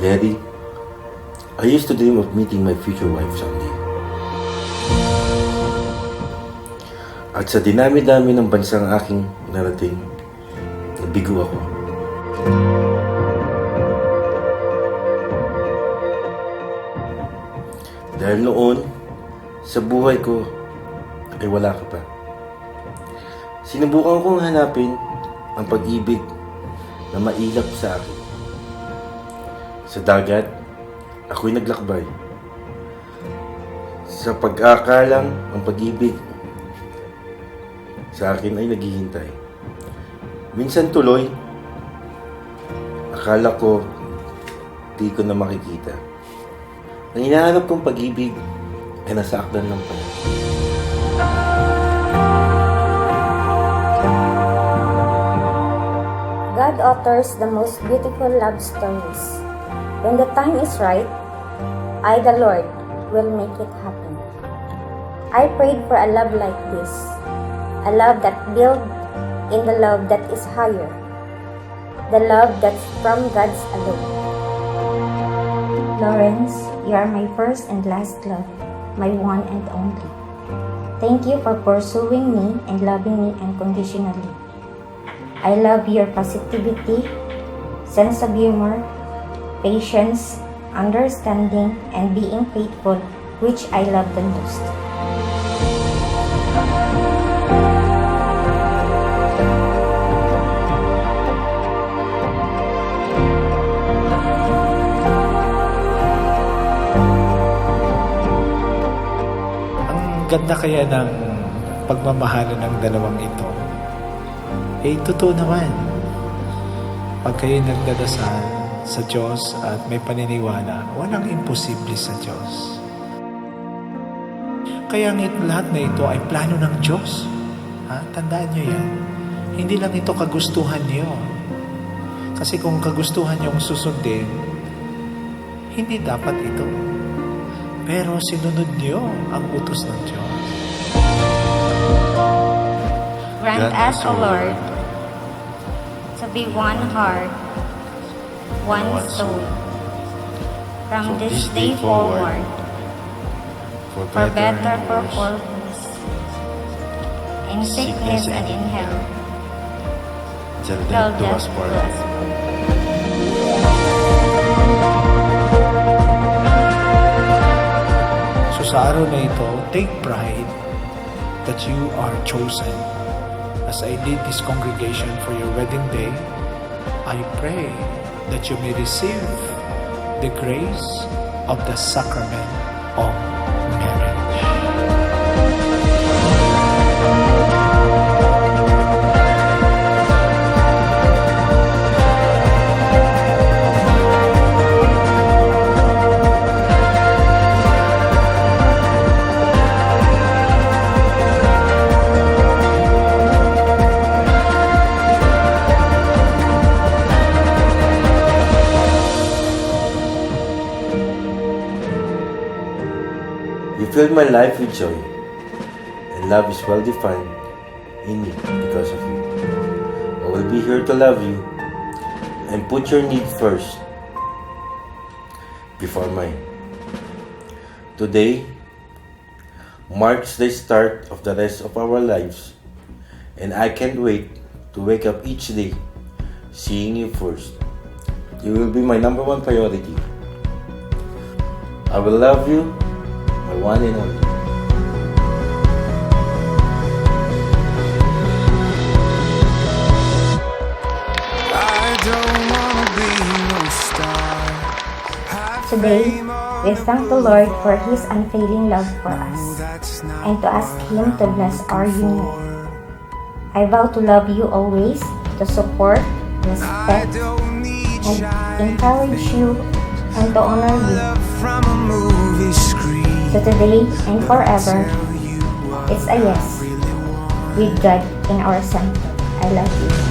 Daddy, I used to dream of meeting my future wife someday. At sa dinami-dami ng bansang aking narating, nabigo ako. Dahil noon, sa buhay ko, ay wala ka pa. Sinubukan kong hanapin ang pag-ibig na mailap sa akin. Sa dagat, ako'y naglakbay. Sa pag-aakalang ang pag-ibig sa akin ay naghihintay. Minsan tuloy, akala ko di ko na makikita. Ang hinahanap kong pag-ibig ay nasa akdan lang pala. God authors the most beautiful love stories. When the time is right, I, the Lord, will make it happen. I prayed for a love like this, a love that builds in the love that is higher, the love that's from God's alone. Lawrence, you are my first and last love, my one and only. Thank you for pursuing me and loving me unconditionally. I love your positivity, sense of humor, patience, understanding, and being faithful, which I love the most. Ang ganda kaya ng pagmamahalan ng dalawang ito. Totoo naman. Pag kayo nagdadasal sa Diyos at may paniniwala, walang imposible sa Diyos. Kaya lahat na ito ay plano ng Diyos. Tandaan nyo yan. Hindi lang ito kagustuhan niyo. Kasi kung kagustuhan niyo ang susundin, hindi dapat ito. Pero sinunod niyo ang utos ng Diyos. Grant us, O Lord, to be one heart, one soul, from this day forward, for better performance, in sickness and in health, till death do us part. So sa araw na ito, take pride that you are chosen. As I lead this congregation for your wedding day, I pray that you may receive the grace of the sacrament of marriage. You fill my life with joy, and love is well defined in me because of you. I will be here to love you and put your need first before mine. Today marks the start of the rest of our lives, and I can't wait to wake up each day seeing you first. You will be my number one priority. I will love you, my one and only. I don't wanna be no star. Today, we thank the Lord for His unfailing love for us, and to ask Him to bless our union. I vow to love you always, to support, respect, and encourage you, and to honor you. From a movie screen, So today and forever, it's a yes. With God in our center, I love you.